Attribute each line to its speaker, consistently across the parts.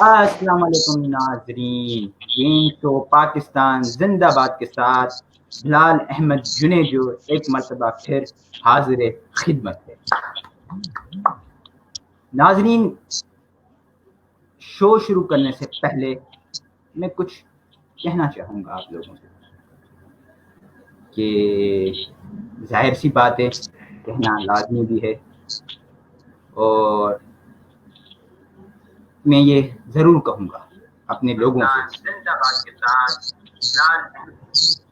Speaker 1: السلام علیکم ناظرین، گیم شو پاکستان زندہ باد کے ساتھ بلال احمد جنیجو ایک مرتبہ پھر حاضر خدمت ہے۔ ناظرین، شو شروع کرنے سے پہلے میں کچھ کہنا چاہوں گا آپ لوگوں سے کہ ظاہر سی بات ہے، کہنا لازمی بھی ہے، اور میں یہ ضرور کہوں گا اپنے لوگوں سے،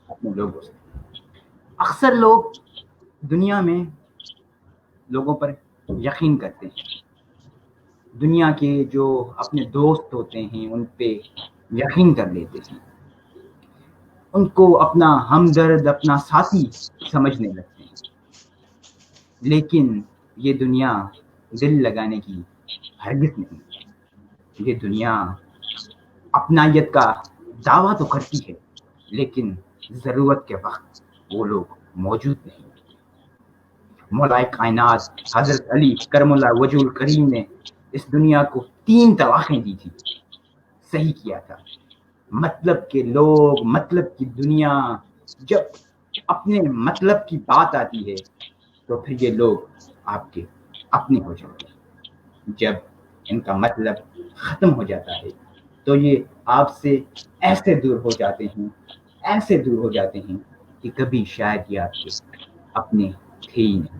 Speaker 1: اپنے لوگوں سے۔ اکثر لوگ دنیا میں لوگوں پر یقین کرتے ہیں، دنیا کے جو اپنے دوست ہوتے ہیں ان پہ یقین کر لیتے ہیں، ان کو اپنا ہمدرد، اپنا ساتھی سمجھنے لگتے ہیں، لیکن یہ دنیا دل لگانے کی ہرگز نہیں۔ یہ دنیا اپنائیت کا دعویٰ تو کرتی ہے، لیکن ضرورت کے وقت وہ لوگ موجود نہیں۔ مولا کائنات حضرت علی کرم اللہ وجہ الکریم نے اس دنیا کو 3 طلاقیں دی تھی، صحیح کیا تھا۔ مطلب کے لوگ، مطلب کی دنیا، جب اپنے مطلب کی بات آتی ہے تو پھر یہ لوگ آپ کے اپنے ہو جاتے ہیں۔ جب ان کا مطلب ختم ہو جاتا ہے تو یہ آپ سے ایسے دور ہو جاتے ہیں، ایسے دور ہو جاتے ہیں کہ کبھی شاید یہ آپ کے اپنے تھے ہی نہیں۔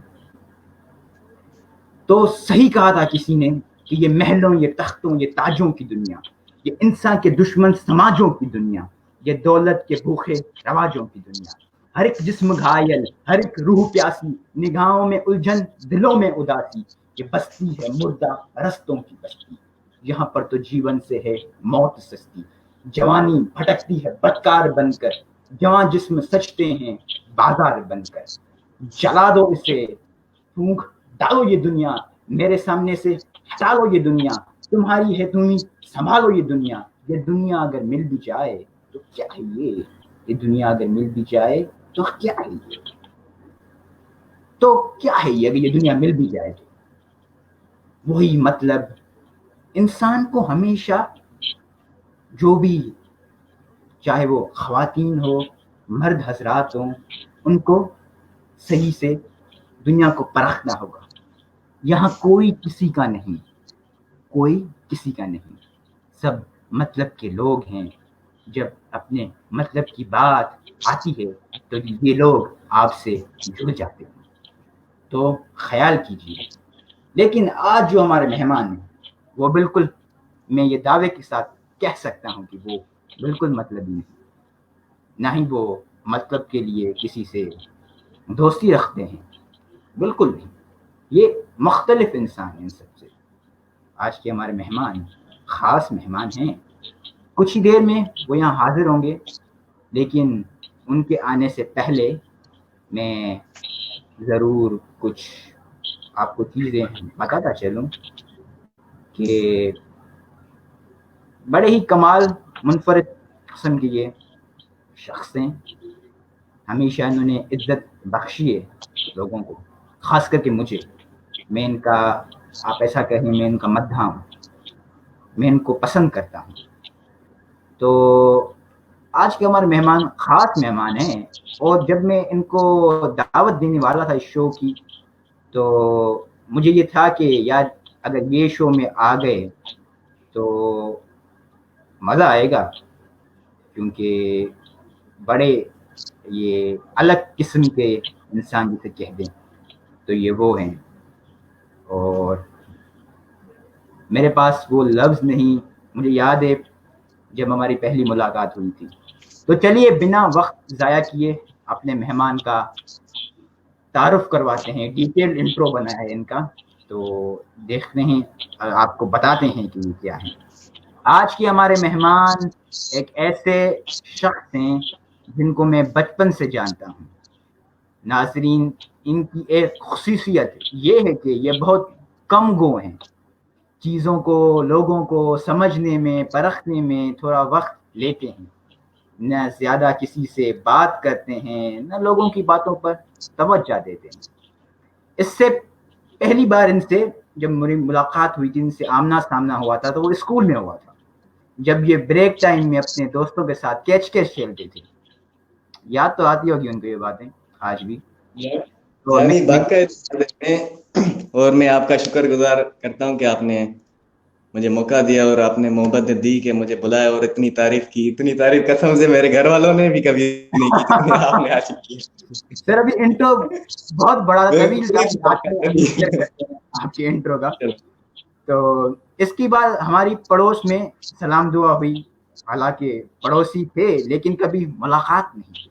Speaker 1: تو صحیح کہا تھا کسی نے کہ یہ محلوں، یہ تختوں، یہ تاجوں کی دنیا، یہ انسان کے دشمن سماجوں کی دنیا، یہ دولت کے بھوکے رواجوں کی دنیا، ہر ایک جسم گھائل، ہر ایک روح پیاسی، نگاہوں میں الجھن، دلوں میں اداسی، یہ بستی ہے مردہ رستوں کی بستی، یہاں پر تو جیون سے ہے موت سستی، جوانی بھٹکتی ہے بدکار بن کر، جوان جسم سجتے ہیں بازار بن کر، جلا دو اسے، پھونک ڈالو یہ دنیا، میرے سامنے سے ہٹا لو یہ دنیا، تمہاری ہے تمہیں سنبھالو یہ دنیا اگر مل بھی جائے تو کیا ہے یہ دنیا اگر مل بھی جائے تو کیا ہے یہ اگر یہ دنیا مل بھی جائے تو وہی مطلب انسان کو ہمیشہ، جو بھی چاہے وہ خواتین ہو، مرد حضرات ہوں، ان کو صحیح سے دنیا کو پرکھنا ہوگا۔ یہاں کوئی کسی کا نہیں، کوئی کسی کا نہیں، سب مطلب کے لوگ ہیں۔ جب اپنے مطلب کی بات آتی ہے تو یہ لوگ آپ سے جڑ جاتے ہیں، تو خیال کیجیے۔ لیکن آج جو ہمارے مہمان ہیں وہ بالکل، میں یہ دعوے کے ساتھ کہہ سکتا ہوں کہ وہ بالکل مطلبی نہیں، نہ ہی وہ مطلب کے لیے کسی سے دوستی رکھتے ہیں، بالکل نہیں۔ یہ مختلف انسان ہیں ان سب سے۔ آج کے ہمارے مہمان خاص مہمان ہیں، کچھ ہی دیر میں وہ یہاں حاضر ہوں گے، لیکن ان کے آنے سے پہلے میں ضرور کچھ آپ کو چیزیں بتاتا چلوں کہ بڑے ہی کمال منفرد قسم کے یہ شخص ہیں، ہمیشہ انہوں نے عزت بخشی ہے لوگوں کو، خاص کر کے مجھے۔ میں ان کا، آپ ایسا کہیں، میں ان کا مداح ہوں، میں ان کو پسند کرتا ہوں۔ تو آج کے ہمارے مہمان خاص مہمان ہیں، اور جب میں ان کو دعوت دینے والا تھا اس شو کی تو مجھے یہ تھا کہ یار اگر یہ شو میں آ گئے تو مزہ آئے گا، کیونکہ بڑے یہ الگ قسم کے انسان جسے کہہ دیں تو یہ وہ ہیں، اور میرے پاس وہ لفظ نہیں۔ مجھے یاد ہے جب ہماری پہلی ملاقات ہوئی تھی۔ تو چلیے بنا وقت ضائع کیے اپنے مہمان کا تعارف کرواتے ہیں، ڈیٹیل انٹرو بنا ہے ان کا، تو دیکھتے ہیں، آپ کو بتاتے ہیں کہ یہ کیا ہے۔ آج کے ہمارے مہمان ایک ایسے شخص ہیں جن کو میں بچپن سے جانتا ہوں۔ ناظرین، ان کی ایک خصوصیت یہ ہے کہ یہ بہت کم گو ہیں، چیزوں کو، لوگوں کو سمجھنے میں، پرکھنے میں تھوڑا وقت لیتے ہیں، نہ زیادہ کسی سے بات کرتے ہیں، نہ لوگوں کی باتوں پر توجہ دیتے ہیں۔ اس سے پہلی بار ان سے جب میری ملاقات ہوئی تھی، ان سے آمنا سامنا ہوا تھا تو وہ اسکول میں ہوا تھا۔ جب یہ بریک ٹائم میں اپنے دوستوں کے ساتھ کیچ کھیلتے تھے. یاد تو آتی ہوگی ان کو یہ باتیں آج بھی.
Speaker 2: یعنی باقاعدہ اور میں آپ کا شکر گزار کرتا ہوں کہ آپ نے مجھے موقع دیا اور آپ نے محبت دی کہ مجھے بلایا اور اتنی تعریف کی. اتنی تعریف قسم سے میرے گھر والوں نے بھی کبھی نہیں کی جتنی آپ نے آج کی.
Speaker 1: سر ابھی انٹرو بہت بڑا طویل تھا, کرتے ہیں آپ کے انٹرو کا. تو اس کی بعد ہماری پڑوس میں سلام دعا ہوئی. حالانکہ پڑوسی تھے لیکن کبھی ملاقات نہیں ہوئی.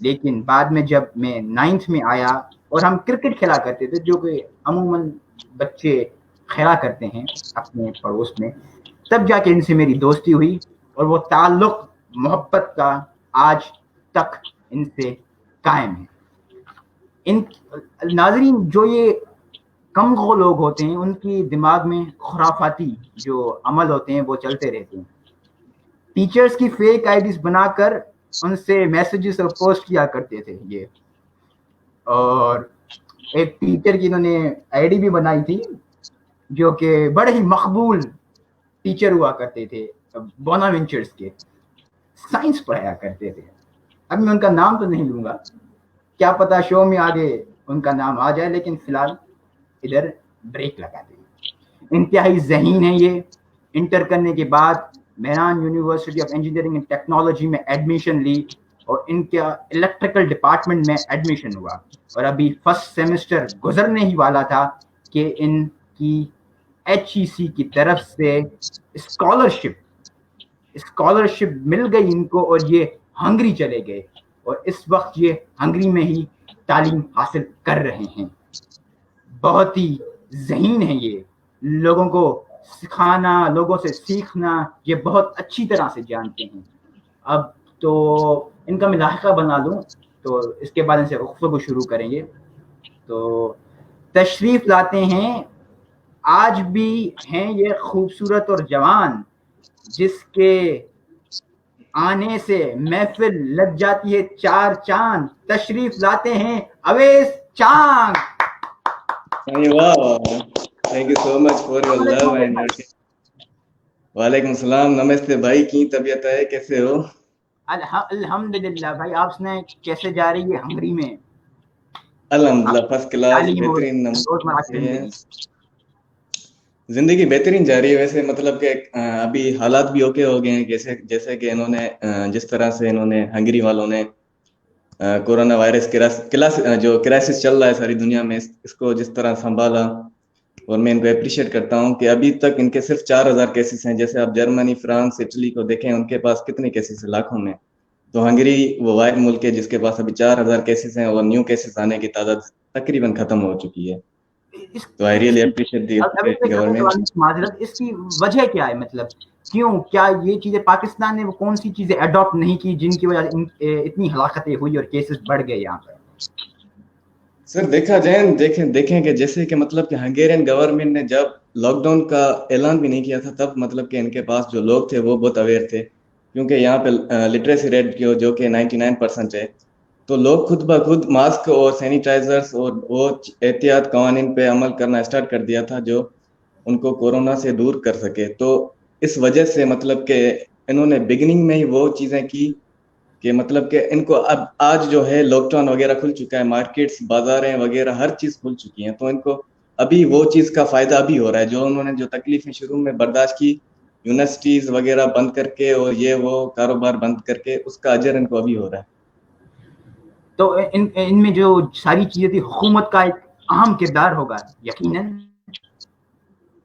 Speaker 1: لیکن بعد میں جب میں 9th میں آیا اور ہم کرکٹ کھیلا کرتے تھے, جو کہ عموماً بچے کھیلا کرتے ہیں اپنے پڑوس میں, تب جا کے ان سے میری دوستی ہوئی اور وہ تعلق محبت کا آج تک ان سے قائم ہے. ان ناظرین, جو یہ کم گو لوگ ہوتے ہیں ان کی دماغ میں خرافاتی جو عمل ہوتے ہیں وہ چلتے رہتے ہیں. ٹیچرز کی فیک آئی ڈیز بنا کر ان سے میسیجز اور پوسٹ کیا کرتے تھے یہ. اور ایک ٹیچر کی انہوں نے آئی ڈی بھی بنائی تھی جو کہ بڑے ہی مقبول ٹیچر ہوا کرتے تھے, بونا وینچرز کے, سائنس پڑھایا کرتے تھے. اب میں ان کا نام تو نہیں لوں گا, کیا پتا شو میں آگے ان کا نام آ جائے, لیکن فی الحال ادھر بریک لگا دیں. انتہائی ذہین ہے یہ. انٹر کرنے کے بعد Mehran University of Engineering and Technology میں ایڈمیشن لی اور ان کا الیکٹریکل ڈپارٹمنٹ میں ایڈمیشن ہوا. اور ابھی فرسٹ سیمسٹر گزرنے ہی والا تھا کہ ان کی HEC کی طرف سے اسکالرشپ مل گئی ان کو اور یہ ہنگری چلے گئے اور اس وقت یہ ہنگری میں ہی تعلیم حاصل کر رہے ہیں. بہت ہی ذہین ہے یہ, لوگوں کو سکھانا, لوگوں سے سیکھنا یہ بہت اچھی طرح سے جانتے ہیں. اب تو ان کا میں لاحقہ بنا لوں تو اس کے بعد ان سے گفتگو شروع کریں گے. تو تشریف لاتے ہیں, آج بھی ہیں یہ خوبصورت اور جوان, جس کے آنے سے محفل لگ جاتی ہے 4 چاند. تشریف لاتے ہیں Awais Chang.
Speaker 2: Thank you so much for your love and. وعلیکم السلام, نمستے بھائی, کی طبیعت ہے, کیسے ہو؟
Speaker 1: الحمدللہ بھائی, آپ سنائیں کیسے جا رہی ہے ہنگری میں؟
Speaker 2: الحمدللہ فرسٹ کلاس, بہترین زندگی بہترین جا رہی ہے. ویسے مطلب کہ ابھی حالات بھی اوکے ہو گئے ہیں, جیسے کہ انہوں نے جس طرح سے انہوں نے ہنگری والوں نے کورونا وائرس جو کرائسس چل رہا ہے ساری دنیا میں, اس کو جس طرح سنبھالا, اور میں ان کو اپریشیٹ کرتا ہوں کہ ابھی تک ان کے صرف 4000 کیسز ہیں. جیسے آپ جرمنی, فرانس, اٹلی کو دیکھیں, ان کے پاس کتنے کیسز ہیں, لاکھوں میں. تو ہنگری وہ واحد ملک ہے جس کے پاس ابھی 4000 کیسز ہیں اور نیو کیسز آنے کی تعداد تقریباً ختم ہو چکی ہے. تو I really appreciate the government.
Speaker 1: معذرت, اس کی وجہ کیا ہے؟ مطلب کیوں, کیا یہ چیزیں پاکستان نے وہ کون سی چیزیں اڈاپٹ نہیں کی جن کی وجہ سے اتنی ہلاکتیں ہوئی اور کیسز بڑھ گئے یہاں پر؟
Speaker 2: سر دیکھا جائے, دیکھیں کہ جیسے کہ مطلب کہ ہنگیرین گورنمنٹ نے جب لاک ڈاؤن کا اعلان بھی نہیں کیا تھا, تب مطلب کہ ان کے پاس جو لوگ تھے وہ بہت اویئر تھے, کیونکہ یہاں پہ لٹریسی ریٹ جو کہ 99% ہے. تو لوگ خود بخود ماسک اور سینیٹائزرز اور وہ احتیاط قوانین پہ عمل کرنا اسٹارٹ کر دیا تھا جو ان کو کورونا سے دور کر سکے. تو اس وجہ سے مطلب کہ انہوں نے بگننگ میں ہی وہ چیزیں کی کہ مطلب کہ ان کو اب آج جو ہے لاک ڈاؤن وغیرہ کھل چکا ہے, مارکیٹس, بازاریں وغیرہ ہر چیز کھل چکی ہیں, تو ان کو ابھی وہ چیز کا فائدہ ابھی ہو رہا ہے. جو انہوں نے جو تکلیفیں شروع میں برداشت کی, یونیورسٹیز وغیرہ بند کر کے اور یہ وہ کاروبار بند کر کے, اس کا اجر ان کو ابھی ہو رہا ہے.
Speaker 1: تو ان میں جو ساری چیزیں تھی, حکومت کا ایک اہم کردار ہوگا یقیناً.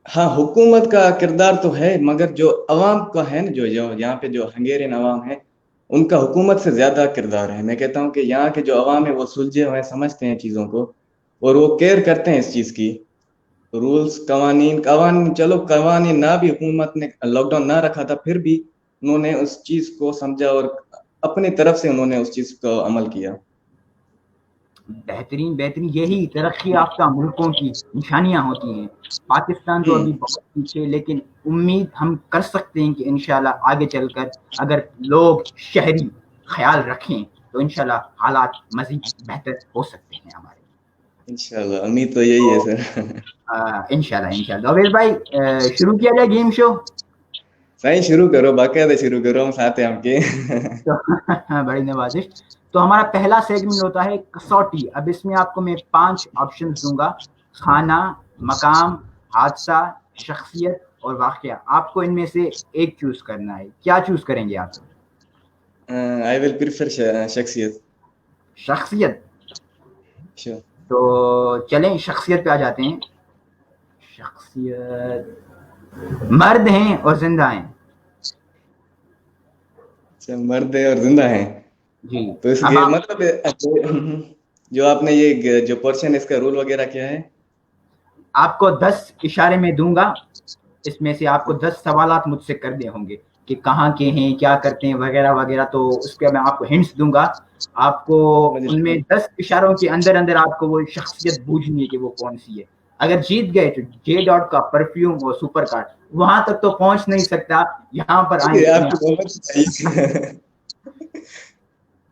Speaker 2: ہاں, حکومت کا کردار تو ہے, مگر جو عوام کا ہے نا, جو یہاں پہ جو ہنگیرین عوام ہے, ان کا حکومت سے زیادہ کردار ہے. میں کہتا ہوں کہ یہاں کے جو عوام ہے وہ سلجھے ہوئے سمجھتے ہیں چیزوں کو, اور وہ کیئر کرتے ہیں اس چیز کی. رولز, قوانین چلو قوانین نہ بھی حکومت نے لاک ڈاؤن نہ رکھا تھا, پھر بھی انہوں نے اس چیز کو سمجھا اور اپنی طرف سے انہوں نے اس چیز کو عمل کیا.
Speaker 1: بہترین, یہی ترقی یافتہ ملکوں کی نشانیاں ہوتی ہیں. پاکستان تو ابھی بہت پیچھے, لیکن امید ہم کر سکتے ہیں کہ انشاءاللہ آگے چل کر اگر لوگ شہری خیال رکھیں تو انشاءاللہ حالات مزید بہتر ہو سکتے ہیں ہمارے.
Speaker 2: انشاءاللہ, امید تو یہی ہے سر.
Speaker 1: انشاءاللہ. اویس بھائی, شروع کیا جائے گیم شو.
Speaker 2: साईं शुरू करो, बाकायदा शुरू करो, हम साथ हैं आपके।
Speaker 1: तो बड़ी नवाजिश। तो हमारा पहला सेगमेंट होता है कसौटी। अब इसमें आपको मैं 5 ऑप्शंस दूंगा, खाना, मकाम, हादसा, शख्सियत और वाकया। आपको इनमें से एक चूज करना है। क्या चूज करेंगे आप?
Speaker 2: आई विल प्रीफर शख्सियत।
Speaker 1: शख्सियत।
Speaker 2: श्योर।
Speaker 1: तो चलें शख्सियत पे आ जाते हैं। शख्सियत, मर्द हैं और जिंदा हैं।
Speaker 2: अच्छा, मर्द है और जिंदा है,
Speaker 1: जी।
Speaker 2: तो
Speaker 1: अब
Speaker 2: इसके
Speaker 1: आप,
Speaker 2: मतलब जो आपने ये जो पोर्शन, इसका रूल वगैरह क्या है?
Speaker 1: आपको 10 इशारे में दूंगा, इसमें से आपको 10 सवालात मुझसे करने होंगे कि कहाँ के हैं, क्या करते हैं, वगैरह वगैरह। तो उसके मैं आपको हिंट्स दूंगा। आपको
Speaker 2: मुझे
Speaker 1: उनमें 10 इशारों के अंदर अंदर आपको वो शख्सियत बूझनी है कि वो कौन सी है। अगर जीत गए तो जे डॉट का परफ्यूम और सुपर कार्ड वहां तक तो पहुंच नहीं सकता, यहाँ पर आए अपने
Speaker 2: आपकी मोहब्बत चाहिए।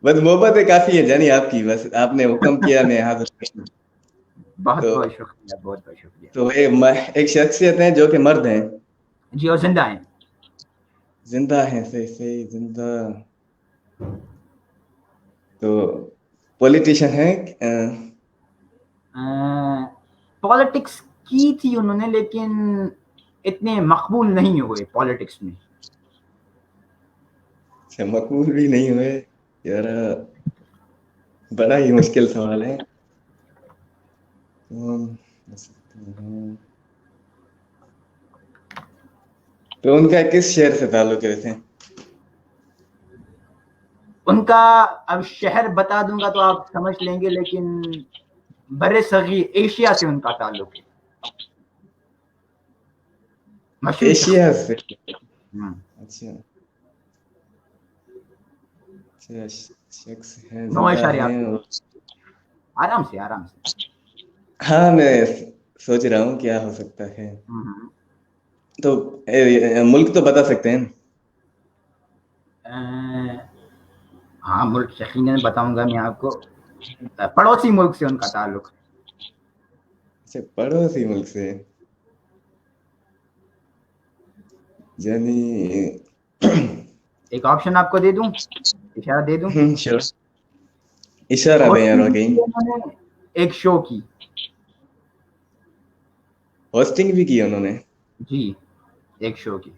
Speaker 2: बस मोहब्बत है काफी है जानी आपकी, बस आपने हुक्म किया, मैं हाजिर हूँ।
Speaker 1: बहुत
Speaker 2: तो
Speaker 1: बहुत शुक्रिया, बहुत बहुत शुक्रिया।
Speaker 2: तो एक शख्सियत है जो कि मर्द है,
Speaker 1: जी, और जिंदा है।
Speaker 2: जिंदा है, सही सही, जिंदा। तो पॉलिटिशियन है?
Speaker 1: पॉलिटिक्स की थी उन्होंने, लेकिन इतने मकबूल नहीं हुए पॉलिटिक्स में।
Speaker 2: अच्छा, मकबूल भी नहीं हुए यार, बड़ा ही मुश्किल सवाल है। हो सकते हैं। तो उनका किस शहर से ताल्लुक है वैसे?
Speaker 1: उनका अब शहर बता दूंगा तो आप समझ लेंगे, लेकिन बड़े सगीर एशिया से उनका ताल्लुक है। मशहूर
Speaker 2: एशिया
Speaker 1: शख्स।
Speaker 2: से? अच्छा अच्छा, शख्स है,
Speaker 1: 9
Speaker 2: जिंदा
Speaker 1: इशारे
Speaker 2: है
Speaker 1: आपके।
Speaker 2: और...
Speaker 1: आराम से आराम से।
Speaker 2: हाँ, मैं सोच रहा हूँ क्या हो सकता है।
Speaker 1: हम्म।
Speaker 2: तो मुल्क तो बता सकते हैं?
Speaker 1: हाँ, मुल्क यकीनन बताऊंगा मैं आपको। पड़ोसी मुल्क से उनका ताल्लुक।
Speaker 2: अच्छा, पड़ोसी मुल्क से, यानी
Speaker 1: एक ऑप्शन आपको दे दूं, इशारा दे दूं।
Speaker 2: श्योर, इशारा दें यार
Speaker 1: होस्टिंग भी
Speaker 2: वाकई।
Speaker 1: की उन्होंने एक शो की।
Speaker 2: होस्टिंग भी की उन्होंने?
Speaker 1: जी, एक शो की।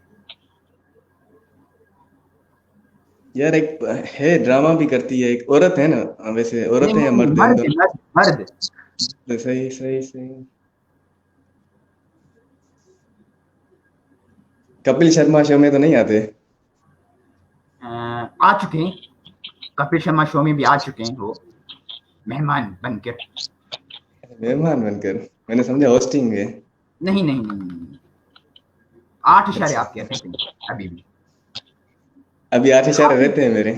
Speaker 2: यार एक है, ड्रामा भी करती है, एक औरत है ना वैसे,
Speaker 1: नहीं
Speaker 2: औरत है या
Speaker 1: नहीं,
Speaker 2: मर्द है, इन
Speaker 1: मर्द
Speaker 2: दोनों?
Speaker 1: मर्द मर्द।
Speaker 2: सही सही सही। कपिल शर्मा शो में तो नहीं आते?
Speaker 1: आ चुके हैं, कपिल शर्मा शो में भी आ चुके हैं वो, मेहमान बनकर।
Speaker 2: मेहमान बनकर? मैंने समझा होस्टिंग है।
Speaker 1: नहीं नहीं नहीं, नहीं। 8 इशारे
Speaker 2: अच्छा,
Speaker 1: आपके रहते हैं अभी भी।
Speaker 2: अभी 8 इशारे
Speaker 1: काफी
Speaker 2: रहते हैं मेरे?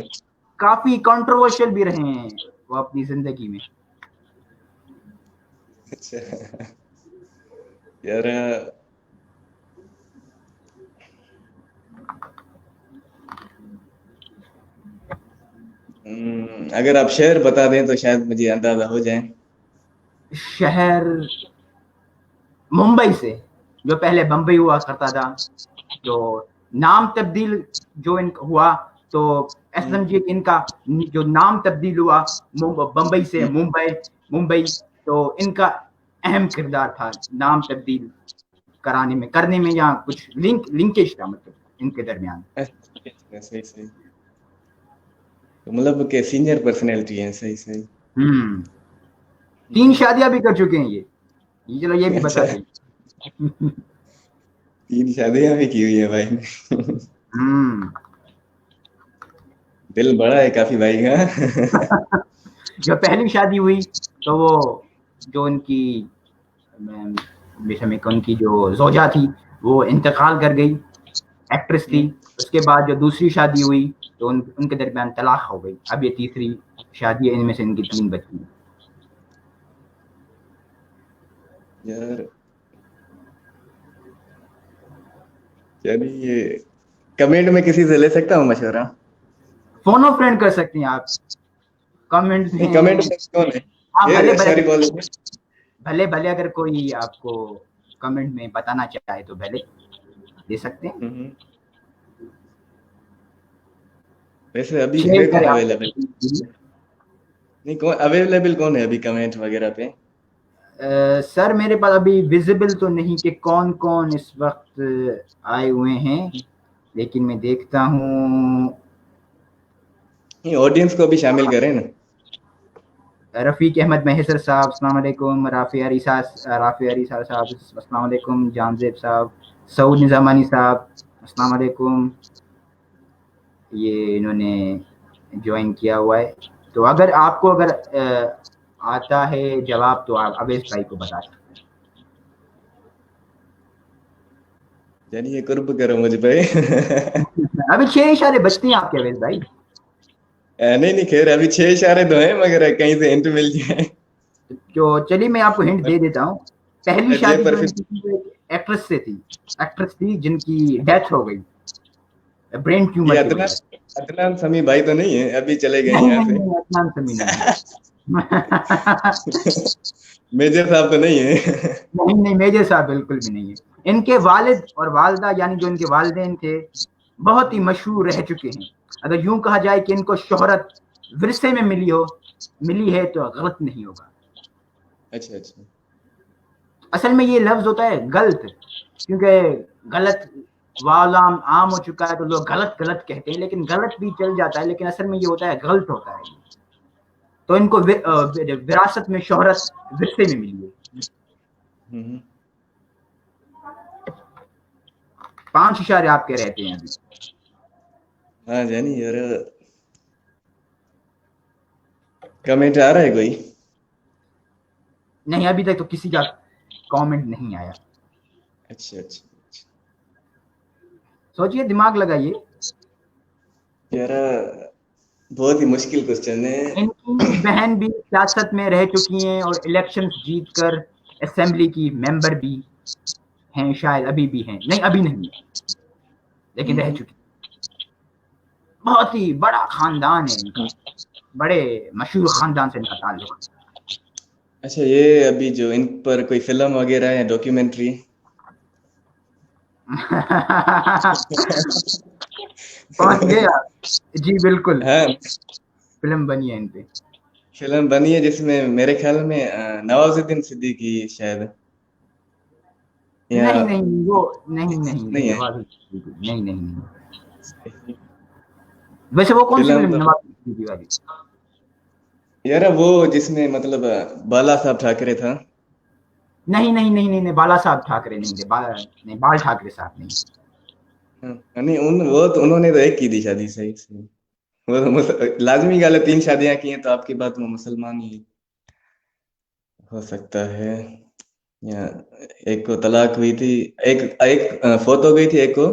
Speaker 1: काफी कंट्रोवर्शियल भी रहे हैं वो अपनी जिंदगी में।
Speaker 2: अच्छा यार, अगर आप शहर बता दें तो शायद मुझे अंदाजा हो जाए।
Speaker 1: शहर मुंबई से, जो पहले बम्बई हुआ करता था। जो नाम तब्दील जो इनका हुआ, तो ऐसा
Speaker 2: हम्म,
Speaker 1: समझिए कि इनका जो नाम तब्दील हुआ बम्बई से
Speaker 2: हम्म,
Speaker 1: मुंबई, मुंबई। तो इनका अहम किरदार था नाम तब्दील कराने में, करने में, या कुछ लिंकेज था मतलब इनके दरमियान।
Speaker 2: अच्छा, सही सही। तो मतलब के सीनियर पर्सनैलिटी है, सही सही।
Speaker 1: 3 शादियां भी कर चुके हैं ये चलो ये भी
Speaker 2: अच्छा,
Speaker 1: बता दें।
Speaker 2: 3 शादियां भी की हुई है भाई ने।
Speaker 1: हम्म।
Speaker 2: दिल बड़ा है काफी भाई का।
Speaker 1: जब पहली शादी हुई तो वो जो उनकी बेशक में उनकी जो जोजा थी वो इंतकाल कर गई, एक्ट्रेस थी। उसके बाद जो दूसरी शादी हुई तो उनके दरमियान तलाक हो गई। अब ये तीसरी शादी है, इनमें से इनकी 3 बच्ची हैं।
Speaker 2: यार यानी ये कमेंट में किसी से ले सकता हूँ मशवरा?
Speaker 1: फोन ऑफ फ्रेंड कर सकती हैं आप, कमेंट
Speaker 2: नहीं, कमेंट
Speaker 1: में।
Speaker 2: में कौन है?
Speaker 1: हाँ, भले
Speaker 2: ये
Speaker 1: भले
Speaker 2: सॉरी बोल।
Speaker 1: भले भले अगर कोई आपको कमेंट में बताना चाहे तो भले दे सकते हैं।
Speaker 2: वैसे अभी
Speaker 1: शेयर
Speaker 2: है कौन
Speaker 1: करें आप।
Speaker 2: अवेलेबल? नहीं, कौन अवेलेबल कौन है अभी कमेंट वगैरह पे?
Speaker 1: सर मेरे पास अभी विजिबल तो नहीं कि कौन कौन इस वक्त आए हुए हैं, लेकिन मैं देखता हूँ।
Speaker 2: नहीं, ऑडियंस को भी शामिल करें ना।
Speaker 1: रफ़ीक अहमद महसर साहब अस्सलाम वालेकुम, राफ़ी अरीसा साहब अस्सलाम वालेकुम, जानजेब साहब, सऊद निज़ामानी साहब अस्सलाम वालेकुम, ये इन्होंने ज्वाइन किया हुआ है। तो अगर आपको अगर आता है जवाब तो आप अवेश भाई को बता सकते
Speaker 2: चलिए कुर्ब करो मुझ पे।
Speaker 1: हैं। अभी 6 इशारे बचते हैं आपके अवेश भाई।
Speaker 2: नहीं नहीं, खैर अभी 6 इशारे तो हैं, मगर कहीं से हिंट मिल जाए।
Speaker 1: तो चलिए मैं आपको हिंट दे देता हूँ। पहली
Speaker 2: जे
Speaker 1: शादी
Speaker 2: पर
Speaker 1: जो
Speaker 2: फिर
Speaker 1: इनकी थी वो एक एक्ट्रेस थी जिनकी डेथ हो गई ब्रेन
Speaker 2: ये
Speaker 1: ट्यूमर की
Speaker 2: अदनान,
Speaker 1: वजह से।
Speaker 2: अदनान समी भाई तो नहीं है, अभी चले गए
Speaker 1: नहीं
Speaker 2: यहाँ
Speaker 1: नहीं
Speaker 2: से।
Speaker 1: नहीं, अदनान समी नहीं है।
Speaker 2: मेजर साहब तो नहीं है?
Speaker 1: नहीं नहीं, मेजर साहब बिल्कुल भी नहीं है। इनके वालिद और वालदा यानी जो इनके वालिदैन थे बहुत ही मशहूर रह चुके हैं। अगर यूं कहा जाए कि इनको शोहरत विरसे में मिली है तो गलत नहीं होगा।
Speaker 2: अच्छा अच्छा।
Speaker 1: असल में ये लफ्ज होता है गलत, क्योंकि गलत वाला आम हो चुका है तो लोग गलत गलत कहते हैं, लेकिन गलत भी चल जाता है, लेकिन असल में ये होता है गलत होता है। तो इनको विरासत में शोहरत विरसे में मिली है।
Speaker 2: हम्म।
Speaker 1: 5 इशारे आपके रहते हैं अभी।
Speaker 2: हाँ जानी यार, कमेंट आ रहा है कोई?
Speaker 1: नहीं, अभी तक तो किसी का कमेंट नहीं आया।
Speaker 2: अच्छा अच्छा।
Speaker 1: सोचिए, दिमाग लगाइए।
Speaker 2: यार बहुत ही मुश्किल क्वेश्चन है।
Speaker 1: इनकी बहन भी सियासत में रह चुकी हैं और इलेक्शंस जीतकर असेंबली की मेंबर भी हैं, शायद अभी भी हैं, नहीं अभी नहीं है लेकिन रह
Speaker 2: हम्म।
Speaker 1: चुकी। बहुत ही बड़ा खानदान है इनका, बड़े मशहूर खानदान से इनका ताल्लुक।
Speaker 2: अच्छा, ये अभी जो इन पर कोई फिल्म वगैरह है, डॉक्यूमेंट्री?
Speaker 1: पहुंच गए आप। जी बिल्कुल,
Speaker 2: हाँ,
Speaker 1: फिल्म बनी है इन पे।
Speaker 2: फिल्म बनी है जिसमें मेरे ख्याल में नवाजुद्दीन सिद्दीकी शायद, या
Speaker 1: नहीं नहीं वो, नहीं नहीं नहीं
Speaker 2: नहीं है?
Speaker 1: नवाजुद्दीन सिद्दीकी, नहीं नहीं नहीं। वैसे वो कौन सी
Speaker 2: फिल्म
Speaker 1: फिल्म
Speaker 2: तो
Speaker 1: नवाजुद्दीन सिद्दीकी वाली?
Speaker 2: यार वो जिसमें मतलब बाला साहब ठाकरे था।
Speaker 1: नहीं नहीं नहीं नहीं नहीं, बाला साहब ठाकरे नहीं थे, नहीं बाल ठाकरे साहब नहीं।
Speaker 2: हाँ, नहीं उन वो तो उन्होंने तो एक की थी शादी, सही सही। वो तो लाजमी गाल है, 3 शादियां की हैं तो आपकी बात में मुसलमान ही हो सकता है। या एक को तलाक हुई थी, एक एक फौत हो गई थी एक को।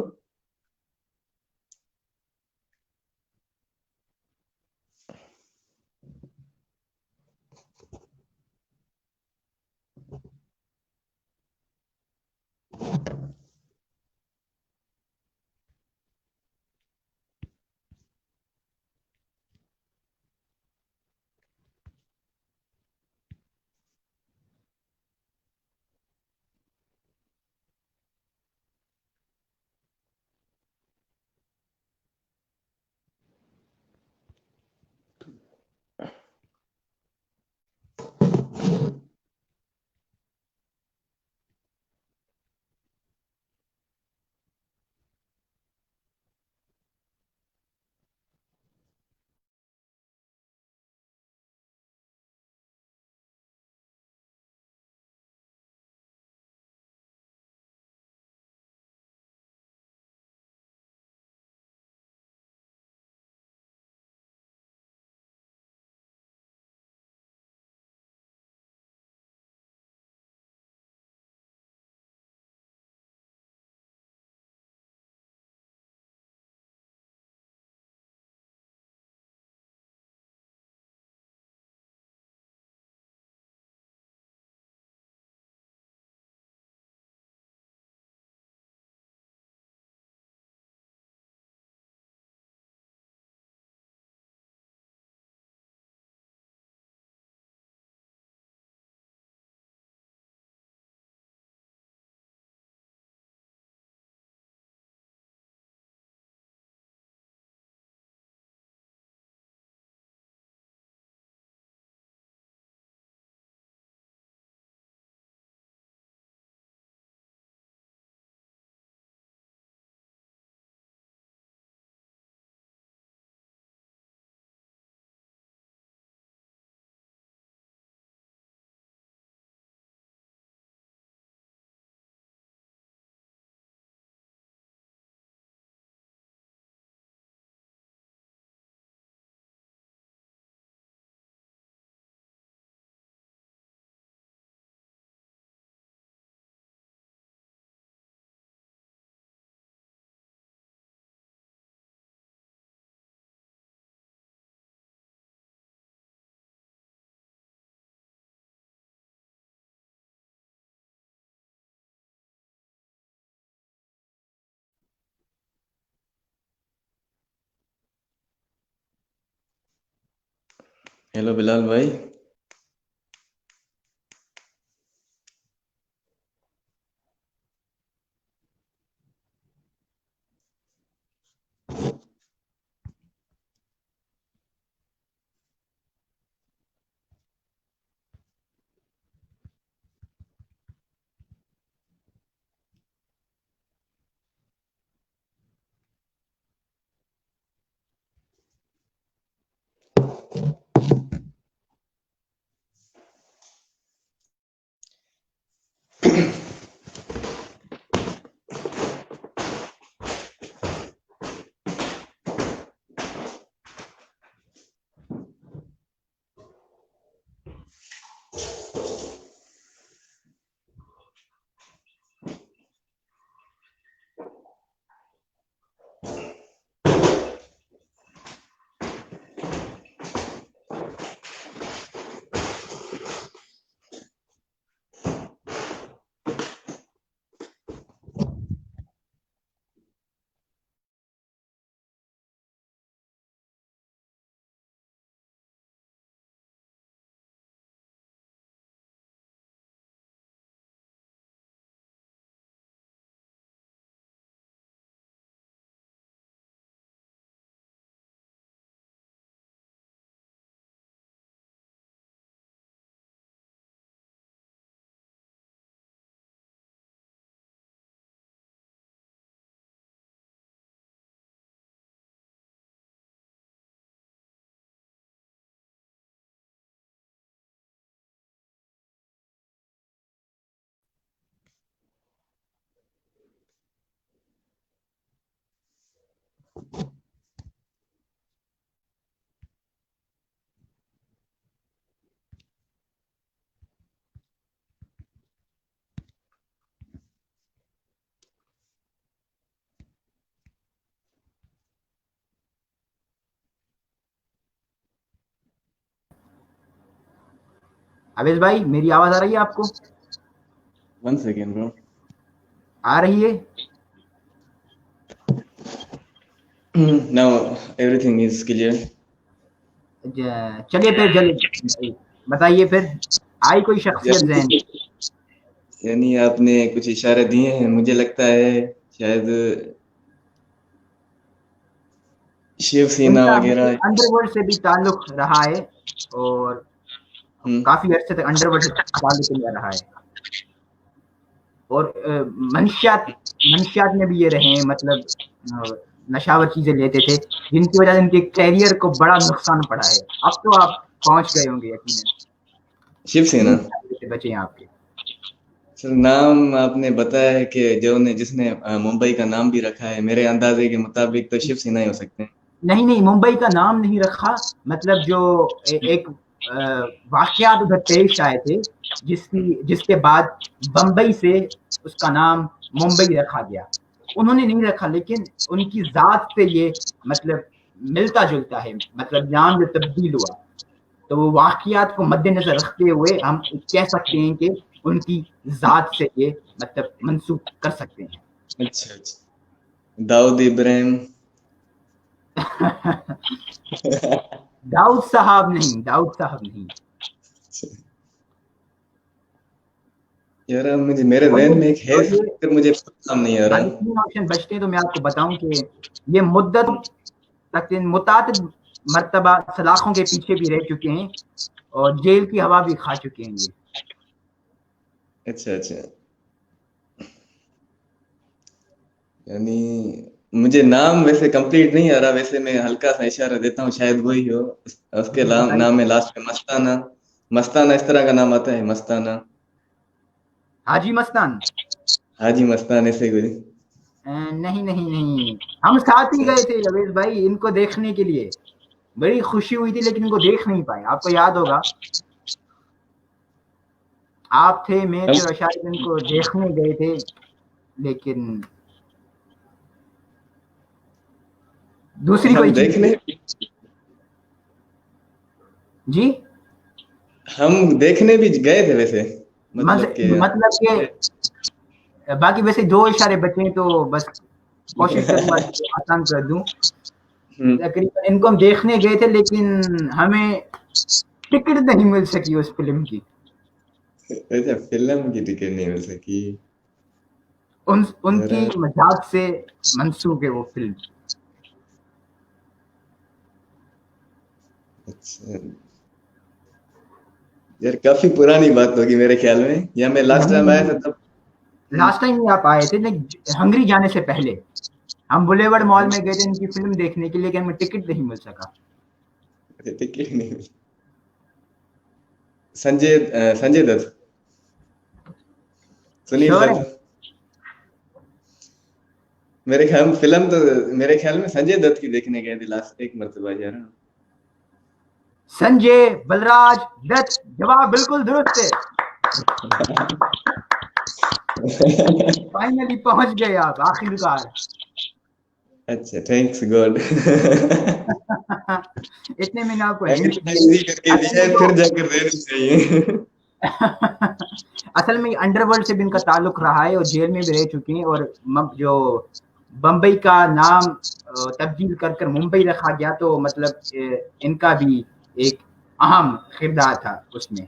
Speaker 2: हेलो बिलाल भाई।
Speaker 1: आवेश भाई, मेरी आवाज आ रही है आपको?
Speaker 2: 1 सेकेंड ब्रो।
Speaker 1: आ रही है?
Speaker 2: Now everything is clear.
Speaker 1: चलिए फिर जल्दी बताइए फिर, आई कोई शख्सियत जहन?
Speaker 2: यानी आपने कुछ इशारे दिए हैं, मुझे लगता है शायद शिवसेना
Speaker 1: इनका
Speaker 2: वगैरह।
Speaker 1: अंडरवर्ल्ड से भी ताल्लुक रहा है और काफी अरसे तक अंडरवर्ल्ड से ताल्लुक लिया रहा है, और मंशियात में भी ये रहे हैं, मतलब नशावर चीजें लेते थे जिनकी वजह से इनके कैरियर को बड़ा नुकसान पड़ा है। अब तो आप पहुंच गए होंगे यकीनन,
Speaker 2: शिवसेना।
Speaker 1: से बचे हैं आपके।
Speaker 2: सर नाम आपने बताया है कि जिसने मुंबई का नाम भी रखा है, मेरे अंदाजे के मुताबिक तो शिवसेना ही हो सकते हैं।
Speaker 1: नहीं नहीं, मुंबई का नाम नहीं रखा, मतलब जो एक वाकयात उधर पेश आए थे जिसके बाद बम्बई से उसका नाम मुंबई रखा गया। उन्होंने नहीं रखा, लेकिन उनकी जात से ये मतलब मिलता जुलता है, मतलब नाम जो तब्दील हुआ, तो वो वाकयात को मद्देनजर रखते हुए हम कह सकते हैं कि उनकी जात से ये मतलब मंसूब कर सकते हैं।
Speaker 2: अच्छा अच्छा, दाऊद इब्राहिम।
Speaker 1: दाऊद साहब नहीं, दाऊद साहब नहीं।
Speaker 2: यार मेरे जहन में एक है, फिर मुझे नाम नहीं आ रहा।
Speaker 1: अभी 3 ऑप्शन बचते हैं, तो मैं आपको बताऊं कि ये मुद्दत तक मुतातिद मर्तबा सलाखों के पीछे भी रह चुके हैं और जेल की हवा भी खा चुके हैं ये।
Speaker 2: अच्छा अच्छा, यानी मुझे नाम वैसे कंप्लीट नहीं आ रहा, वैसे मैं हल्का सा इशारा देता हूँ, शायद वही हो। उसके नाम में लास्ट में मस्ताना, मस्ताना इस तरह का नाम आता है, मस्ताना,
Speaker 1: हाजी मस्तान।
Speaker 2: हाजी मस्तान ऐसे कोई।
Speaker 1: नहीं नहीं नहीं, हम साथ ही गए थे अवेश भाई इनको देखने के लिए, बड़ी खुशी हुई थी, लेकिन इनको देख नहीं पाए। आपको याद होगा, आप थे, मैं थे, और शायद इनको देखने गए थे, लेकिन दूसरी कोई
Speaker 2: हम
Speaker 1: चीज।
Speaker 2: देखने
Speaker 1: जी,
Speaker 2: हम देखने भी गए थे वैसे, मतलब
Speaker 1: कि बाकी वैसे 2 इशारे बचे हैं, तो बस कोशिश करूंगा आसान कर दूं। तकरीबन इनको हम देखने गए थे, लेकिन हमें टिकट नहीं मिल सकी उस फिल्म की,
Speaker 2: अच्छा फिल्म की टिकट नहीं मिल सकी।
Speaker 1: उनकी
Speaker 2: जरा
Speaker 1: मजाक से मंसूब है वो फिल्म।
Speaker 2: अच्छा यार काफी पुरानी बात होगी मेरे ख्याल में, या मैं लास्ट
Speaker 1: नहीं
Speaker 2: टाइम आया था
Speaker 1: नहीं,
Speaker 2: तब।
Speaker 1: लास्ट टाइम ही आप आए थे नहीं, हंगरी जाने से पहले हम बुलेवर्ड मॉल में गए थे इनकी फिल्म देखने के लिए, लेकिन हमें टिकट नहीं मिल सका।
Speaker 2: टिकट नहीं मिली। संजय दत्त, सुनील
Speaker 1: श्योर है?
Speaker 2: दत्त, मेरे ख्याल में फिल्म तो मेरे ख्याल में संजय दत्त की देखने गए थे लास्ट एक मरतबा यार।
Speaker 1: संजय बलराज दत्त, जवाब बिल्कुल दुरुस्त है। फाइनली पहुंच गए आप आखिरकार।
Speaker 2: अच्छा थैंक्स गॉड।
Speaker 1: इतने में आपको
Speaker 2: हंगरी
Speaker 1: हिंट दी।
Speaker 2: हंगरी करके
Speaker 1: असल
Speaker 2: दिया
Speaker 1: में
Speaker 2: है,
Speaker 1: तो
Speaker 2: फिर जाकर देना चाहिए।
Speaker 1: असल में अंडरवर्ल्ड से भी इनका ताल्लुक रहा है और जेल में भी रह चुके हैं, और जो बम्बई का नाम तब्दील कर कर मुंबई रखा गया, तो मतलब इनका भी एक अहम किरदार था उसमें,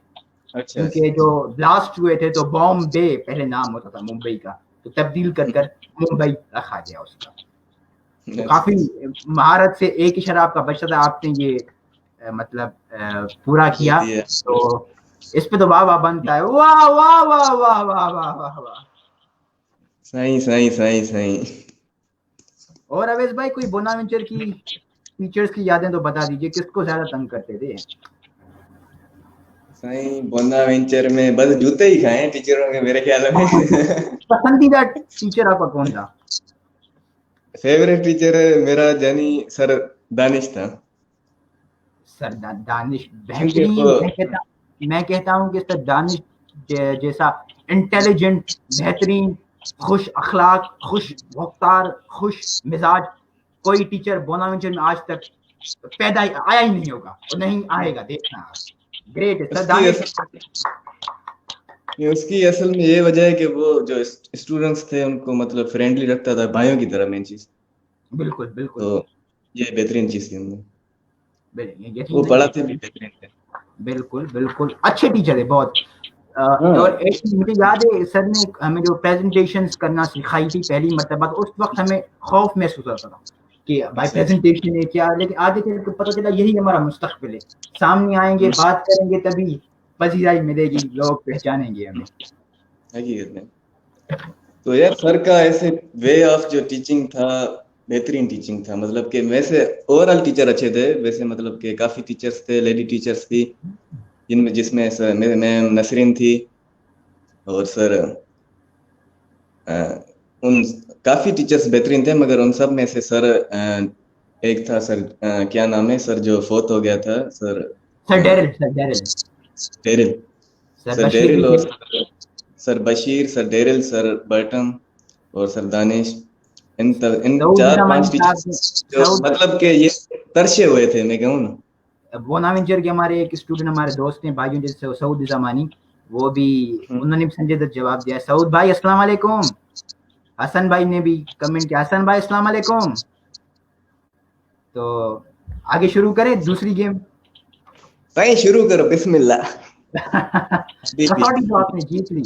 Speaker 2: अच्छा
Speaker 1: क्योंकि
Speaker 2: अच्छा
Speaker 1: जो ब्लास्ट हुए थे तो बॉम्बे पहले नाम होता था मुंबई का, तो तब्दील कर कर मुंबई रखा गया उसका। तो
Speaker 2: अच्छा
Speaker 1: काफी महारत से एक ही शराब का बचता था, आपने ये मतलब पूरा
Speaker 2: दे
Speaker 1: किया,
Speaker 2: दिया।
Speaker 1: तो इस पे तो वाह वाह बनता है, वाह वाह वाह वाह वाह वाह वाह वाह।
Speaker 2: सही सही सही सही।
Speaker 1: और अवेश भाई, कोई बोनावेंचर की टीचर्स की यादें तो बता दीजिए, किसको ज्यादा तंग करते थे?
Speaker 2: सही बोनावेंचर में बस जूते ही खाए हैं टीचरों के मेरे ख्याल में।
Speaker 1: पसंदीदा टीचर आपका कौन था?
Speaker 2: फेवरेट टीचर मेरा जानी सर दानिश था,
Speaker 1: सर दानिश
Speaker 2: क्योंकि वो
Speaker 1: बेहतरीन। मैं कहता हूँ कि सर दानिश जैसा इंटेलिजेंट, बेहतरीन, खुश अखलाक, खुश रफ्तार, खुश मिजाज कोई टीचर बोनावेंचर में आज तक पैदा आया ही नहीं होगा और नहीं आएगा, देखना आप। ग्रेट है सर
Speaker 2: उसकी
Speaker 1: दानिश।
Speaker 2: असल उसकी असल में ये वजह है कि वो जो स्टूडेंट्स थे उनको मतलब फ्रेंडली रखता था, भाइयों की तरह मेन चीज।
Speaker 1: बिल्कुल बिल्कुल।
Speaker 2: तो ये बेहतरीन चीज थी उनमें,
Speaker 1: यकीन
Speaker 2: वो
Speaker 1: नहीं है।
Speaker 2: पढ़ाते भी बेहतरीन थे।
Speaker 1: बिल्कुल बिल्कुल, अच्छे टीचर है बहुत। और
Speaker 2: हाँ
Speaker 1: एक चीज़ मुझे याद है, सर ने हमें जो प्रेजेंटेशंस करना सिखाई थी पहली मरतबा, तो उस वक्त हमें खौफ महसूस होता था कि भाई
Speaker 2: अच्छा अच्छा
Speaker 1: प्रेजेंटेशन है क्या, लेकिन आगे चल के पता चला यही हमारा मुस्तकबिल है। सामने आएंगे, बात करेंगे, तभी पजीराई मिलेगी, लोग पहचानेंगे हमें।
Speaker 2: हकीकत में। तो यार सर का ऐसे वे ऑफ जो टीचिंग था, बेहतरीन टीचिंग था, मतलब कि वैसे ओवरऑल टीचर अच्छे थे वैसे, मतलब कि काफी टीचर्स थे, लेडी टीचर्स थी जिनमें जिसमें सर मैम नसरीन थी, और सर उन काफी टीचर्स बेहतरीन थे, मगर उन सब में से सर एक था सर, क्या नाम है सर जो फोत हो गया था sir,
Speaker 1: sir
Speaker 2: uh,
Speaker 1: Daryl, sir Daryl.
Speaker 2: Daryl,
Speaker 1: sir
Speaker 2: sir
Speaker 1: Bashir भी
Speaker 2: डेरिल,
Speaker 1: थे।
Speaker 2: और sir Bashir, sir Daryl, sir Burton, और सर दानिश। इन
Speaker 1: सऊद
Speaker 2: चार
Speaker 1: जमानी
Speaker 2: पांच
Speaker 1: साहब ने,
Speaker 2: टीचर्स जो
Speaker 1: सऊद
Speaker 2: मतलब कि ये तरसे हुए थे, मैं कहूँ ना।
Speaker 1: बोनावेंचर के हमारे एक स्टूडेंट, हमारे दोस्त हैं भाइयों जैसे सऊद जमानी, वो भी, उन्होंने भी संजय दत्त जवाब दिया। सऊद भाई अस्सलाम वालेकुम। हसन भाई ने भी कमेंट किया, हसन भाई अस्सलाम वालेकुम। तो आगे शुरू करें दूसरी गेम।
Speaker 2: सही शुरू करो, बिस्मिल्लाह। अभी भी
Speaker 1: कसौटी तो आपने जीत ली।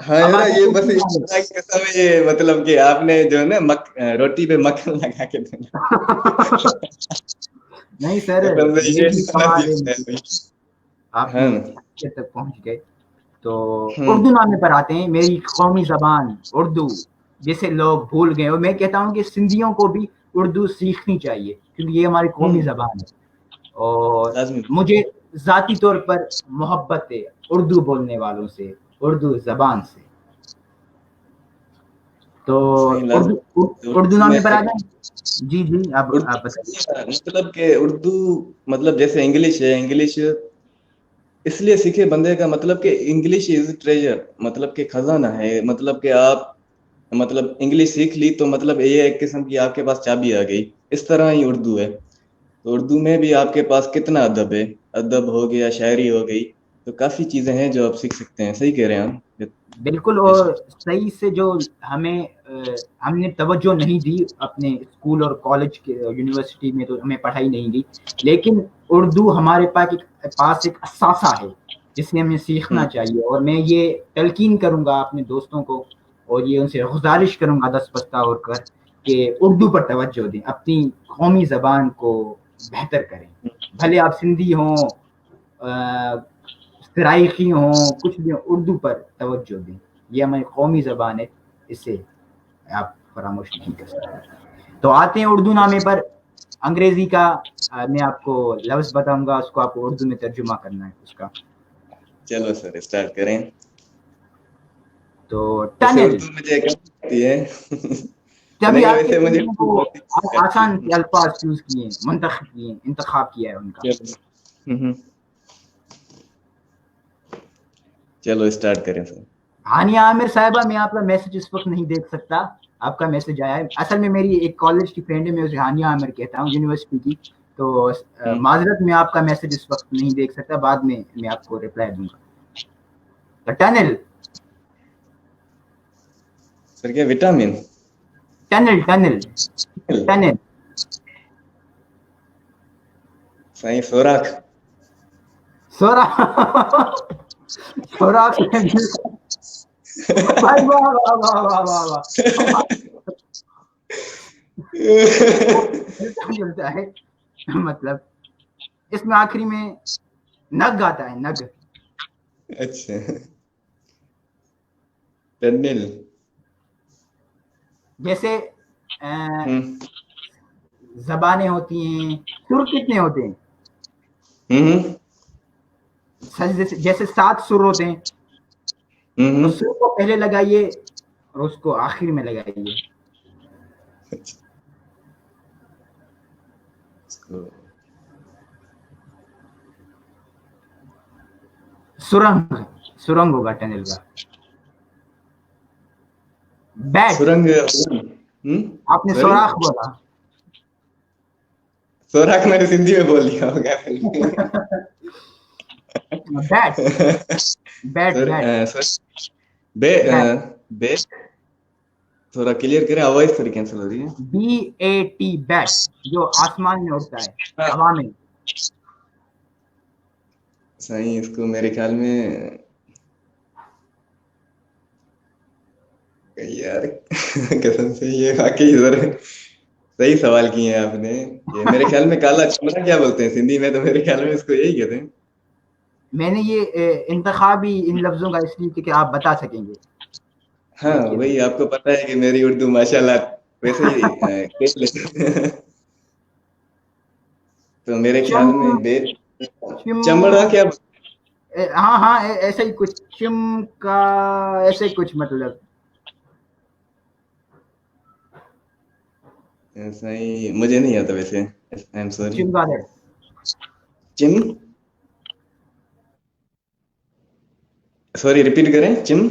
Speaker 2: हाँ
Speaker 1: अब
Speaker 2: यार,
Speaker 1: आता है
Speaker 2: ये बस
Speaker 1: दूसरी
Speaker 2: इस
Speaker 1: वाले।
Speaker 2: तरह के समय ये मतलब कि आपने जो है ना रोटी पे मक्खन लगा के देना।
Speaker 1: नहीं सर,
Speaker 2: कसम से
Speaker 1: ये
Speaker 2: ये
Speaker 1: भी
Speaker 2: वाला
Speaker 1: कमाल है,
Speaker 2: चीज है भाई।
Speaker 1: आप
Speaker 2: हाँ
Speaker 1: भी
Speaker 2: ना।
Speaker 1: अच्छे तक पहुंच गए। तो
Speaker 2: हम्म
Speaker 1: उर्दू नामे पर आते हैं। मेरी कौमी जबान उर्दू, जिसे लोग भूल गए, और मैं कहता हूँ कि सिंधियों को भी उर्दू सीखनी चाहिए, क्योंकि ये हमारी कौमी
Speaker 2: हम्म
Speaker 1: जबान है। और
Speaker 2: लाजमी।
Speaker 1: मुझे जाती तौर पर मोहब्बत है उर्दू बोलने वालों से, उर्दू जबान से। तो
Speaker 2: सही
Speaker 1: उर्दू
Speaker 2: लाजमी
Speaker 1: उर्दू
Speaker 2: उर्दू में
Speaker 1: नामे पर आ जाए। जी जी, आप बताइए।
Speaker 2: उर्दू मतलब कि उर्दू मतलब जैसे इंग्लिश है, इंग्लिश इसलिए सीखे बंदे का मतलब कि इंग्लिश इज ट्रेजर, मतलब कि खजाना है, मतलब कि आप मतलब इंग्लिश सीख ली तो मतलब ये एक किस्म की आपके पास चाबी आ गई। इस तरह ही उर्दू है। तो उर्दू में भी आपके पास कितना अदब है, अदब हो गया, शायरी हो गई, تو کافی چیزیں ہیں جو آپ سیکھ سکتے ہیں. صحیح کہہ رہے ہیں آپ.
Speaker 1: بالکل. اور صحیح سے جو ہمیں ہم نے توجہ نہیں دی اپنے اسکول اور کالج کے یونیورسٹی میں، تو ہمیں پڑھائی نہیں دی، لیکن اردو ہمارے پاس ایک اثاثہ ہے جسے ہمیں سیکھنا چاہیے. اور میں یہ تلقین کروں گا اپنے دوستوں کو، اور یہ ان سے گزارش کروں گا دست بستہ ہو کر، کہ اردو پر توجہ دیں، اپنی قومی زبان کو بہتر کریں. بھلے آپ سندھی ہوں، سرائیکی ہوں، کچھ بھی ہوں، اردو پر توجہ دیں. یہ ہماری قومی زبان ہے، اسے آپ فراموش نہیں کر سکتے. تو آتے ہیں اردو نامے پر. انگریزی کا میں آپ کو لفظ بتاؤں گا، اس کو آپ کو اردو میں ترجمہ کرنا ہے اس کا.
Speaker 2: چلو سر اسٹارٹ کریں.
Speaker 1: تو
Speaker 2: ویسے
Speaker 1: ٹنل.
Speaker 2: اردو مجھے کم آتی ہے.
Speaker 1: تبھی
Speaker 2: نہیں
Speaker 1: آپ کے
Speaker 2: ویسے مجھے
Speaker 1: ذہن میں وہ
Speaker 2: آتی
Speaker 1: آسان
Speaker 2: ہے.
Speaker 1: الفاظ چوز کیے ہیں، منتخب کیے ہیں، انتخاب کیا ہے ان کا.
Speaker 2: چلو اسٹارٹ کریں سر.
Speaker 1: ہانیہ عامر صاحبہ، میں آپ کا میسج اس وقت نہیں دیکھ سکتا. آپ کا میسج آیا ہے. اصل میں میری ایک کالج کی فرینڈ ہے، میں اسے ہانیہ عامر کہتا ہوں، یونیورسٹی کی. تو معذرت، میں آپ کا میسج اس وقت نہیں دیکھ سکتا، بعد میں آپ کو رپلائی دوں گا. ٹنل.
Speaker 2: سر کیا وٹامن؟
Speaker 1: Tunnel tunnel tunnel.
Speaker 2: صحیح سوراخ.
Speaker 1: سوراخ. سوراخ سے بھائی، واہ واہ واہ واہ واہ واہ. ملتا جلتا ہے مطلب. اس میں آخری میں نگ آتا ہے، نگ.
Speaker 2: اچھا. ٹنل.
Speaker 1: جیسے زبانیں ہوتی ہیں، سر کتنے ہوتے ہیں؟ جیسے 7 سر ہوتے ہیں، تو سر کو پہلے لگائیے اور اس کو آخر میں لگائیے. سرنگ. سرنگ ہوگا ٹنل کا. بیٹ.
Speaker 2: سرنگ.
Speaker 1: آپ نے
Speaker 2: سوری
Speaker 1: سوراخ بولا.
Speaker 2: سوراخ میں نے سندھی میں بول دیا ہوگا.
Speaker 1: بیٹ. بیٹ بیٹ
Speaker 2: بیٹ. تھوڑا کلیئر کریں، آواز تھوڑی کینسل ہو رہی ہے.
Speaker 1: BAT بیٹ، جو آسمان میں اڑتا ہے، ہوا میں.
Speaker 2: صحیح. اس کو میرے خیال میں یار قسم سے یہ واقعی صحیح سوال کیے ہیں آپ نے. یہ میرے خیال میں کالا چمڑا کیا بولتے ہیں سندھی میں، تو میرے خیال میں اس کو یہی کہتے ہیں.
Speaker 1: میں نے یہ انتخابی ان لفظوں کا اس لیے کہ آپ بتا سکیں گے.
Speaker 2: ہاں وہی، آپ کو پتا ہے کہ میری اردو ماشاءاللہ ویسے ہی کہہ لیتے. تو میرے خیال میں چمڑا کیا.
Speaker 1: ہاں ہاں، ایسا ہی کچھ، چم کا ایسے کچھ مطلب.
Speaker 2: صحیح مجھے نہیں آتا ویسے. I am sorry.
Speaker 1: چمگادڑ.
Speaker 2: چم. سوری ریپیٹ کریں. چم.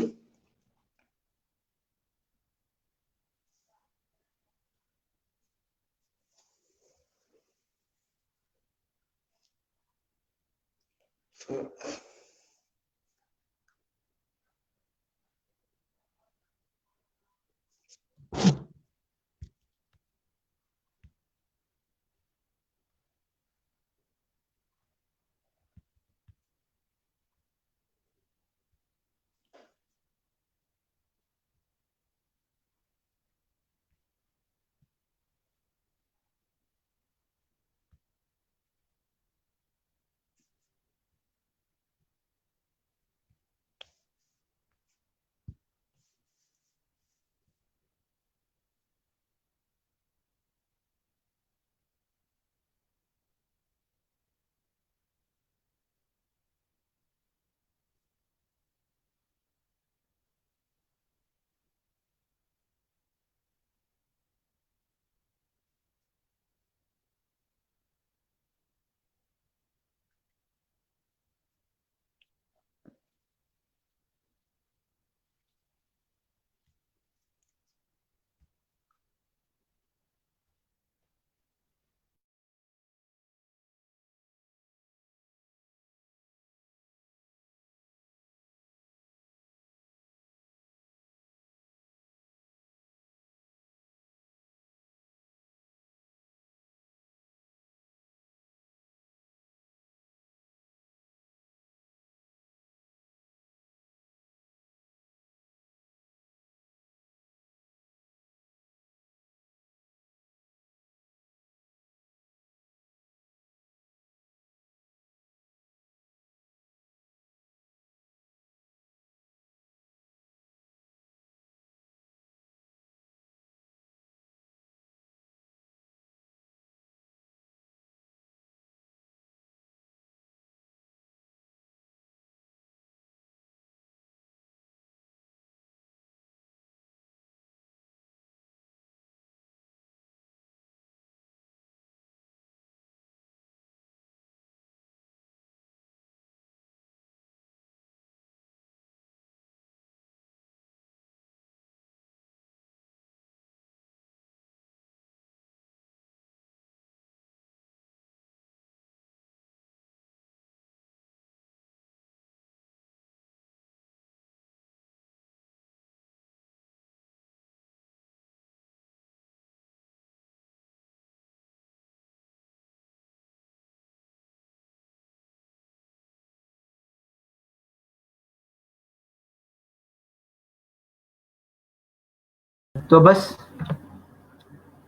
Speaker 1: تو بس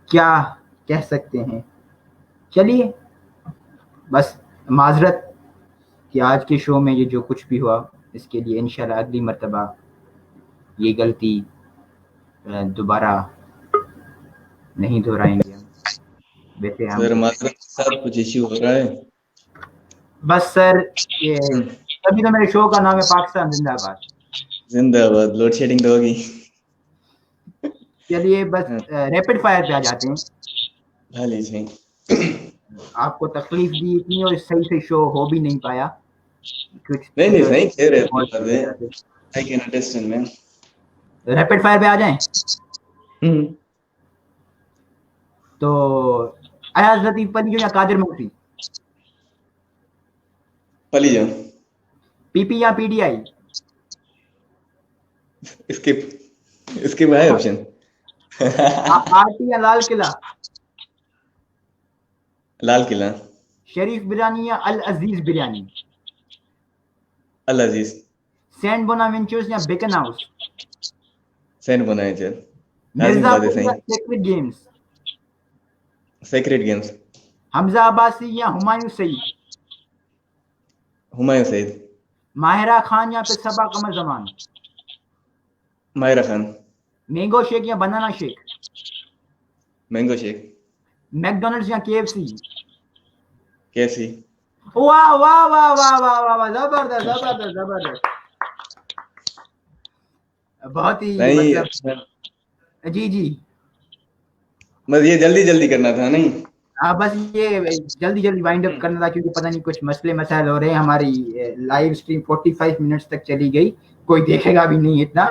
Speaker 1: کیا کہہ سکتے ہیں. چلیے بس معذرت کہ آج کے شو میں یہ جو کچھ بھی ہوا اس کے لیے انشاءاللہ اگلی مرتبہ یہ غلطی دوبارہ نہیں دہرائیں گے ہم. ویسے ہم
Speaker 2: سر معذرت سب کچھ ایشو ہو رہا ہے.
Speaker 1: بس سر یہ ابھی تو میرے شو کا نام ہے پاکستان زندہ باد.
Speaker 2: زندہ آباد. لوڈ شیڈنگ تو ہوگی.
Speaker 1: چلیے بس ریپڈ فائر پہ آ جاتے ہیں.
Speaker 2: ہاں لیجیے.
Speaker 1: آپ کو تکلیف دی اتنی اور صحیح سے شو ہو بھی نہیں پایا کچھ.
Speaker 2: نہیں صحیح کہہ رہے ہیں. I can understand man.
Speaker 1: Rapid fire پہ آ جائیں. تو ایاز لطیف پلی جو یا قادر مفتی؟
Speaker 2: پلی جاؤ.
Speaker 1: پی پی یا پی ڈی آئی؟
Speaker 2: اسکپ ہے آپشن.
Speaker 1: آر ٹی یا لال قلعہ؟
Speaker 2: لال قلعہ.
Speaker 1: شریف بریانی یا العزیز بریانی؟
Speaker 2: العزیز.
Speaker 1: سینٹ بوناوینچرز یا Beacon House?
Speaker 2: Saint Bonaventure.
Speaker 1: Mirzapur یا Sacred Games?
Speaker 2: Sacred Games.
Speaker 1: Hamza Abbasi یا ہمایوں سعید؟
Speaker 2: ہمایوں سعید.
Speaker 1: ماہرہ خان یا پھر صبا قمر زمان؟
Speaker 2: ماہرہ خان.
Speaker 1: مینگو شیک یا banana shake?
Speaker 2: Mango shake.
Speaker 1: McDonald's یا کے ایف سی؟
Speaker 2: کے ایف سی.
Speaker 1: واہ واہ واہ واہ واہ واہ واہ زبردست زبردست زبردست. بہت ہی مطلب جی
Speaker 2: بس یہ جلدی کرنا تھا نہیں.
Speaker 1: ہاں بس یہ جلدی وائنڈ اپ کرنا تھا کیونکہ پتہ نہیں کچھ مسئلے مسائل ہو رہے ہیں. ہماری لائیو اسٹریم 45 منٹس تک چلی گئی, کوئی دیکھے گا بھی نہیں اتنا,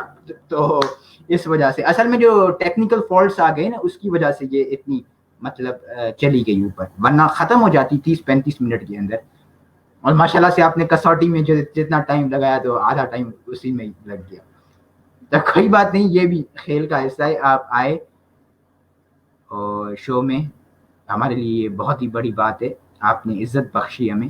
Speaker 1: تو اس وجہ سے اصل میں جو ٹیکنیکل فالٹس آ گئے نا اس کی وجہ سے یہ اتنی مطلب چلی گئی اوپر, ورنہ ختم ہو جاتی 30-35 منٹ کے اندر. اور ماشاءاللہ سے آپ نے کسوٹی میں جو جتنا ٹائم لگایا تو آدھا ٹائم اسی میں لگ گیا. تو کوئی بات نہیں, یہ بھی کھیل کا حصہ ہے. آپ آئے اور شو میں, ہمارے لیے یہ بہت ہی بڑی بات ہے, آپ نے عزت بخشی ہمیں.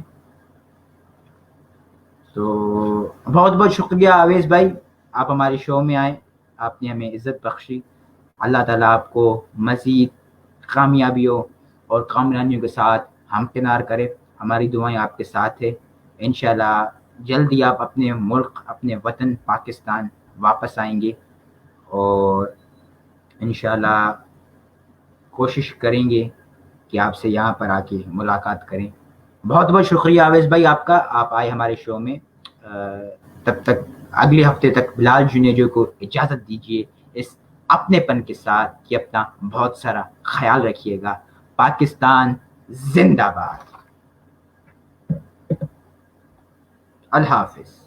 Speaker 1: تو بہت بہت شکریہ آویز بھائی, آپ ہمارے شو میں آئے, آپ نے ہمیں عزت بخشی. اللہ تعالیٰ آپ کو مزید کامیابیوں اور کامرانیوں کے ساتھ ہمکنار کرے. ہماری دعائیں آپ کے ساتھ ہے. انشاءاللہ جلدی آپ اپنے ملک, اپنے وطن پاکستان واپس آئیں گے, اور انشاءاللہ کوشش کریں گے کہ آپ سے یہاں پر آ کے ملاقات کریں. بہت بہت شکریہ آویز بھائی آپ کا, آپ آئے ہمارے شو میں. تب تک اگلے ہفتے تک بلال جنیجو کو اجازت دیجیے اس اپنے پن کے ساتھ کہ اپنا بہت سارا خیال رکھیے گا. پاکستان زندہ باد. اللہ حافظ.